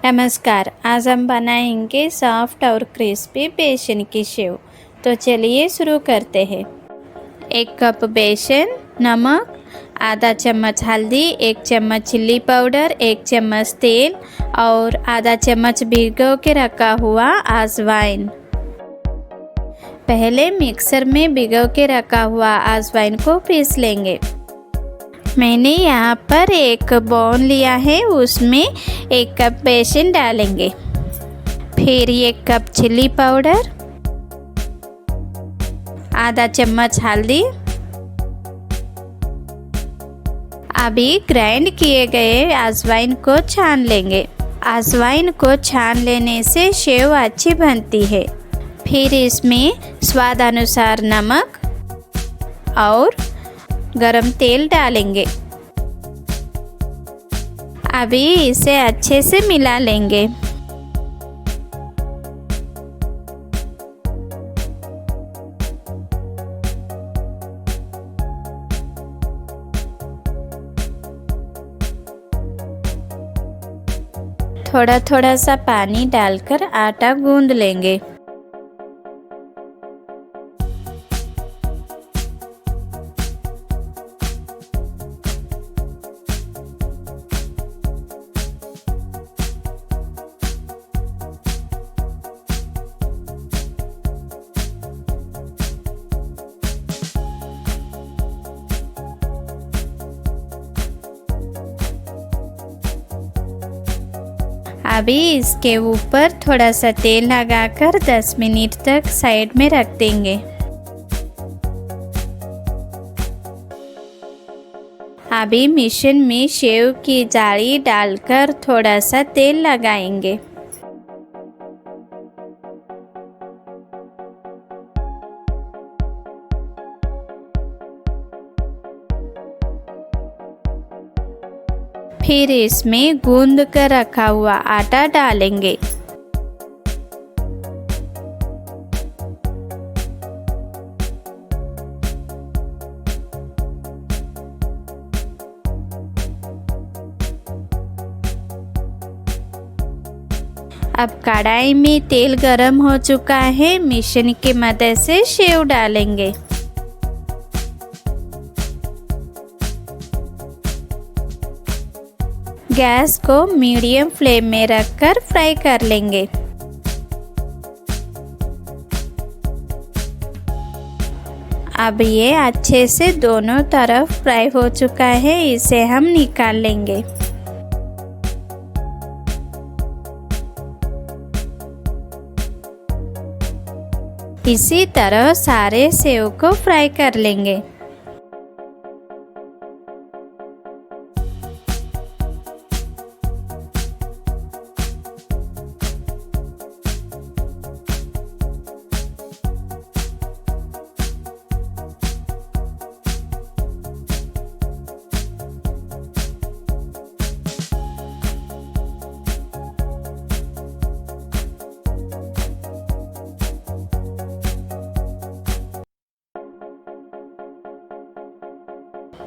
नमस्कार, आज हम बनाएंगे सॉफ्ट और क्रिस्पी बेसन की शेव। तो चलिए शुरू करते हैं। 1 कप बेसन, नमक, आधा चम्मच हल्दी, 1 चम्मच चिल्ली पाउडर, 1 चम्मच तेल और आधा चम्मच भिगो के रखा हुआ अजवाइन। पहले मिक्सर में भिगो के रखा हुआ अजवाइन को पीस लेंगे। मैंने यहाँ पर एक बाउल लिया है, उसमें 1 कप बेसन डालेंगे। फिर 1 कप चिल्ली पाउडर, आधा चम्मच हल्दी। अभी ग्राइंड किए गए अजवाइन को छान लेंगे। अजवाइन को छान लेने से शेव अच्छी बनती है। फिर इसमें स्वाद अनुसार नमक और गरम तेल डालेंगे। अभी इसे अच्छे से मिला लेंगे। थोड़ा थोड़ा सा पानी डालकर आटा गूंद लेंगे। अभी इसके ऊपर थोड़ा सा तेल लगाकर 10 मिनट तक साइड में रख देंगे। अभी मिश्रण में शेव की जाली डालकर थोड़ा सा तेल लगाएंगे। फिर इसमें गूंद कर रखा हुआ आटा डालेंगे। अब कढ़ाई में तेल गरम हो चुका है, मिश्रण की मदद से शेव डालेंगे। गैस को मीडियम फ्लेम में रखकर फ्राई कर लेंगे। अब ये अच्छे से दोनों तरफ फ्राई हो चुका है, इसे हम निकाल लेंगे। इसी तरह सारे सेव को फ्राई कर लेंगे।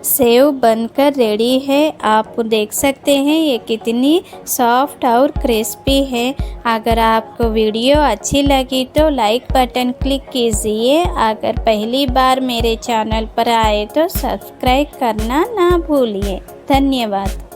सेव बनकर रेडी है। आप देख सकते हैं ये कितनी सॉफ्ट और क्रिस्पी है। अगर आपको वीडियो अच्छी लगी तो लाइक बटन क्लिक कीजिए। अगर पहली बार मेरे चैनल पर आए तो सब्सक्राइब करना ना भूलिए। धन्यवाद।